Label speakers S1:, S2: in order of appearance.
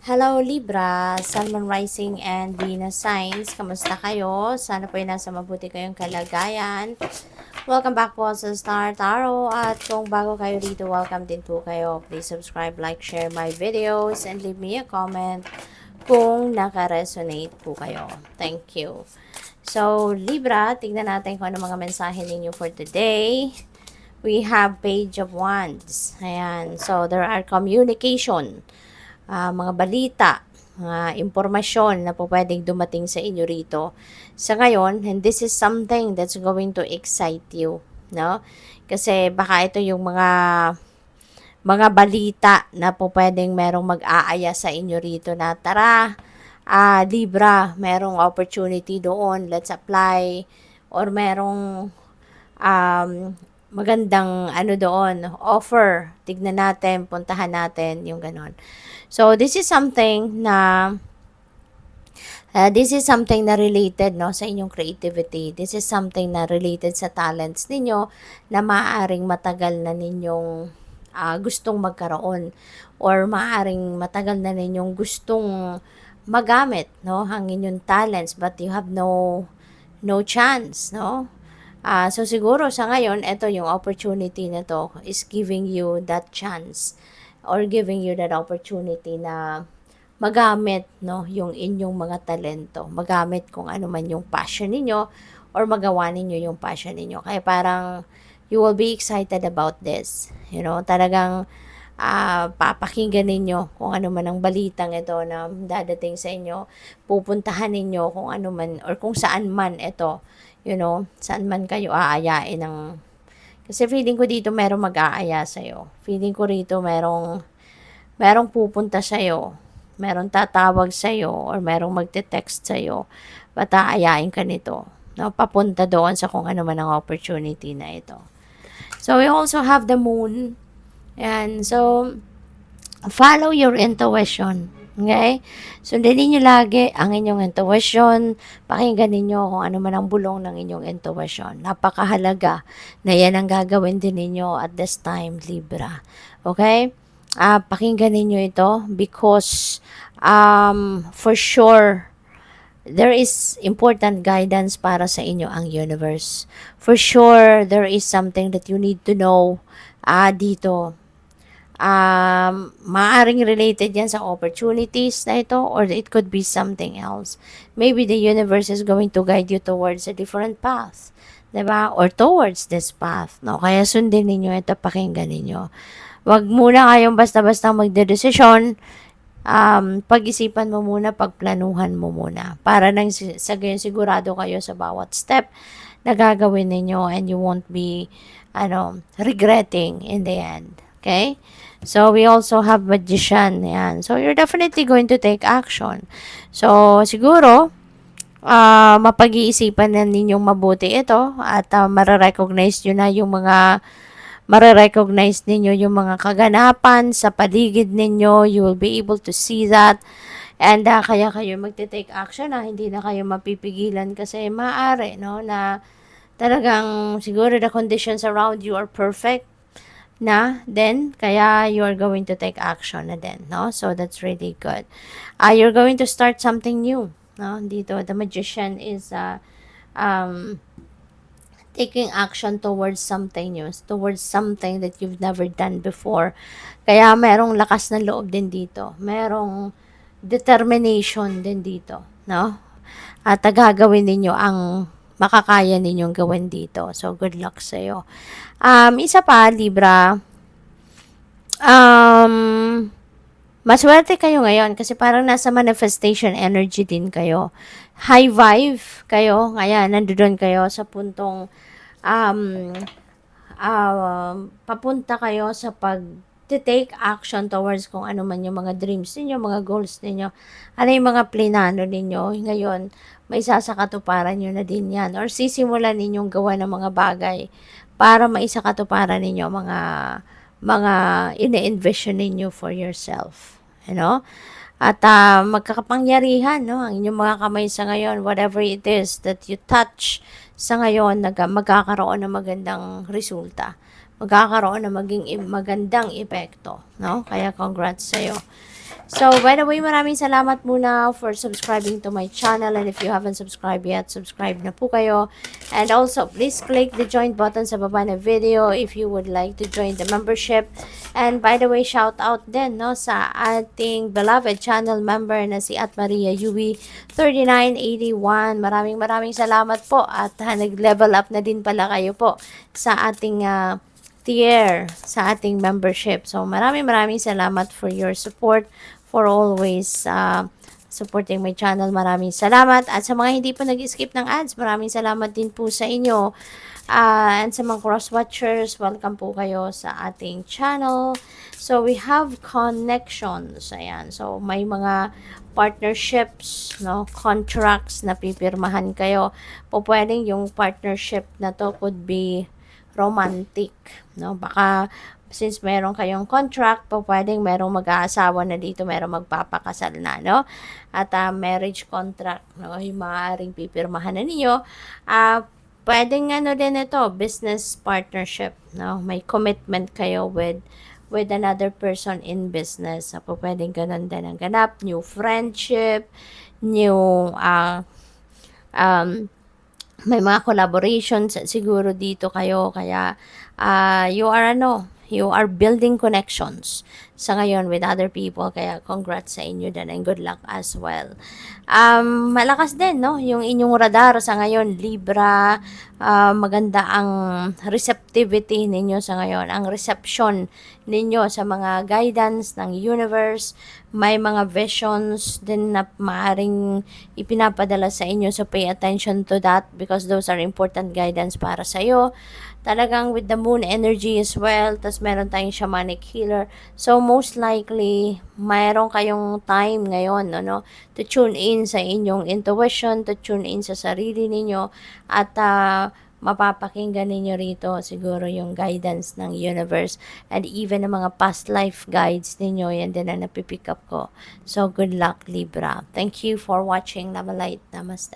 S1: Hello Libra, Sun, Moon, Rising, and Venus signs. Kamusta kayo? Sana po ay nasa mabuti kayong kalagayan. Welcome back po sa Star Tarot. At kung bago kayo dito, welcome din po kayo. Please subscribe, like, share my videos, and leave me a comment kung naka-resonate po kayo. Thank you. So, Libra, tignan natin kung ano mga mensahe ninyo for today. We have Page of Wands. Ayan. So, there are communication, mga balita, mga impormasyon na po pwedeng dumating sa inyo rito sa ngayon, and this is something that's going to excite you, no? Kasi baka ito yung mga balita na po pwedeng merong mag-aaya sa inyo rito na tara, Libra, merong opportunity doon, let's apply, or merong um, magandang doon, offer, tignan natin, puntahan natin, yung ganon. So, this is something na related, no, sa inyong creativity. This is something na related sa talents ninyo na maaaring matagal na ninyong gustong magkaroon, or maaaring matagal na ninyong gustong magamit, no, ang inyong talents, but you have no chance, no. So siguro sa ngayon, ito yung opportunity na to is giving you that chance, or giving you that opportunity na magamit, no, yung inyong mga talento, magamit kung ano man yung passion ninyo, or magawa ninyo yung passion ninyo. Kaya parang you will be excited about this. You know, talagang papakinggan ninyo kung ano man ang balitang ito na dadating sa inyo. Pupuntahan ninyo kung ano man, or kung saan man ito, you know, saan man kayo aayain ng. Kasi feeling ko dito merong mag-aaya sa'yo. Feeling ko rito merong pupunta sa'yo, merong tatawag sa'yo, or merong magte-text sa'yo, ba't aayain ka nito, no? Papunta doon sa kung ano man ang opportunity na ito. So, we also have the moon. And so, follow your intuition. Okay? Sundin niyo lagi ang inyong intuition. Pakinggan ninyo kung ano man ang bulong ng inyong intuition. Napakahalaga na yan ang gagawin din ninyo at this time, Libra. Okay? Pakinggan ninyo ito because for sure, there is important guidance para sa inyo ang universe. For sure, there is something that you need to know dito. Maaring related yan sa opportunities na ito, or it could be something else. Maybe the universe is going to guide you towards a different path, diba? Or towards this path, no? Kaya sundin ninyo ito, pakinggan ninyo. Wag muna kayong basta-basta magdedesisyon. Pag-isipan mo muna, pagplanuhan mo muna. Para nang sa gayon sigurado kayo sa bawat step na gagawin ninyo, and you won't be regretting in the end. Okay? So, we also have Magician. Yan. So, you're definitely going to take action. So, siguro, mapag-iisipan na ninyong mabuti ito, at mararecognize nyo na yung mararecognize ninyo yung mga kaganapan sa paligid ninyo. You will be able to see that. And kaya kayo magte-take action na hindi na kayo mapipigilan, kasi maaari, no, na talagang siguro the conditions around you are perfect na then kaya you are going to take action na din, no? So that's really good. You're going to start something new, no? Dito the Magician is taking action towards something new, towards something that you've never done before. Kaya merong lakas ng loob din dito, merong determination din dito, no? At gagawin ninyo ang makakaya ninyong gawin dito. So, good luck sa'yo. Isa pa, Libra, maswerte kayo ngayon kasi parang nasa manifestation energy din kayo. High vibe kayo. Kaya, nandoon kayo sa puntong papunta kayo sa take action towards kung ano man yung mga dreams ninyo, mga goals ninyo, ano yung mga plinano ninyo. Ngayon, may sasakatuparan nyo na din yan, or sisimulan ninyong gawa ng mga bagay para maisakatuparan ninyo mga ine-envision ninyo for yourself. You know? At magkakapangyarihan, no, ang inyong mga kamay sa ngayon, whatever it is that you touch sa ngayon, magkakaroon ng magandang resulta. Magkakaroon ng magandang epekto, no? Kaya congrats sa'yo. So, by the way, maraming salamat muna for subscribing to my channel. And if you haven't subscribed yet, subscribe na po kayo. And also, please click the join button sa baba ng video if you would like to join the membership. And by the way, shout out din no, sa ating beloved channel member na si At Maria Yui 3981. Maraming salamat po. At nag-level up na din pala kayo po sa ating tier sa ating membership. So, maraming salamat for your support, for always supporting my channel. Maraming salamat. At sa mga hindi pa nag-skip ng ads, maraming salamat din po sa inyo. And sa mga cross-watchers, welcome po kayo sa ating channel. So, we have connections. Ayan. So, may mga partnerships, no, contracts na pipirmahan kayo. Po pwedeng yung partnership na to could be romantic, no? Baka since meron kayong contract, po pwedeng merong mag-aasawa na dito, merong magpapakasal na, no? At marriage contract, no, yung maaaring pipirmahan na ninyo. Pwedeng ano din ito, business partnership, no? May commitment kayo with another person in business. So, po pwedeng ganun din ang ganap, new friendship, new may mga collaborations siguro dito kayo, kaya you are building connections sa ngayon with other people, kaya congrats sa inyo din and good luck as well. Malakas din no yung inyong radar sa ngayon, Libra. Maganda ang receptivity ninyo sa ngayon, ang reception ninyo sa mga guidance ng universe. May mga visions din na maaring ipinapadala sa inyo, so pay attention to that because those are important guidance para sa iyo. Talagang with the moon energy as well, tas meron tayong shamanic healer. So most likely, mayroon kayong time ngayon, no, to tune in sa inyong intuition, to tune in sa sarili ninyo, at mapapakinggan ninyo rito siguro yung guidance ng universe and even ng mga past life guides ninyo. Yan din na napipick up ko. So good luck, Libra. Thank you for watching. Love and light. Namaste.